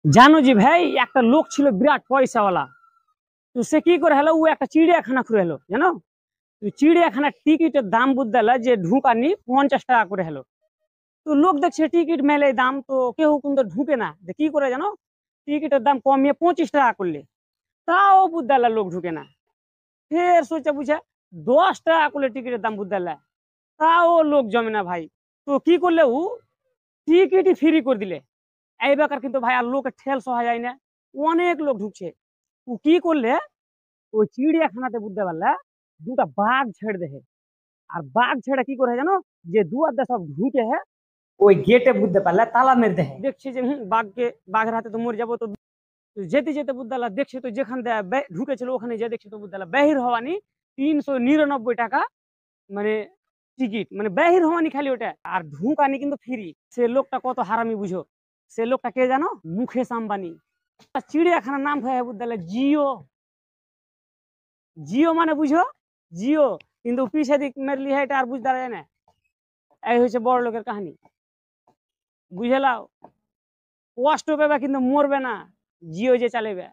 জানো যে ভাই একটা লোক ছিল বিরাট পয়সাওয়ালা। তো সে কি করে হলো, ও একটা চিড়িয়াখানা খুলে হলো জানো। তো চিড়িয়াখানার টিকিটের দাম বুঝতে হলো যে ঢুকানি 50 টাকা করে হলো। তো লোক দেখছে টিকিট মেলে দাম, তো কেউ কিন্তু ঢুকে না, যে কি করে জানো, টিকিটের দাম কমিয়ে 25 টাকা করলে তাও বুঝতে হলো লোক ঢুকে না। ফের সোচা বুঝা 10 টাকা করলে টিকিটের দাম বুঝতে হলো, তাও লোক জমে না ভাই। তো কি করলে ও টিকিটই ফ্রি করে দিলে। এই বেকার কিন্তু ভাই আর লোকের ঠেল সহা যায় না, অনেক লোক ঢুকছে। ও কি করলে, ওই চিড়িয়াখানাতে বুঝতে পারলে দুটা বাঘ ছেড়ে দেহে। আর বাঘ ছেড়ে কি করে জানো, যে দুয়ার দিয়ে সব ঢুকে হে, ওই গেটে বুঝতে পারলে তালা মেরে দেহে। দেখছি যে বাঘকে, বাঘের হাতে তো মরে যাবো। তো যেতে যেতে বুঝতে পারলা, দেখছি তো যেখান দিয়ে ঢুকেছিল ওখানে যে দেখছি তো বুঝতে পারলা বাহির হওয়ানি 399 টাকা, মানে টিকিট, মানে বাহির হওয়ানি খালি ওটা, আর ঢুকানি কিন্তু ফ্রি। সে লোকটা কত হারামি বুঝো, সে লোকটা কে জানো, মুকেশ আম্বানি। চিড়িয়াখানার নাম হয় বুঝতে পারলে জিও। জিও মানে বুঝো, জিও। কিন্তু পিছে দিক মেরলি হয় এটা আর বুঝতে পারে না। এই হচ্ছে বড় লোকের কাহিনী, বুঝলাও। কষ্ট পাবে কিন্তু মরবে না, জিও যে চালাবে।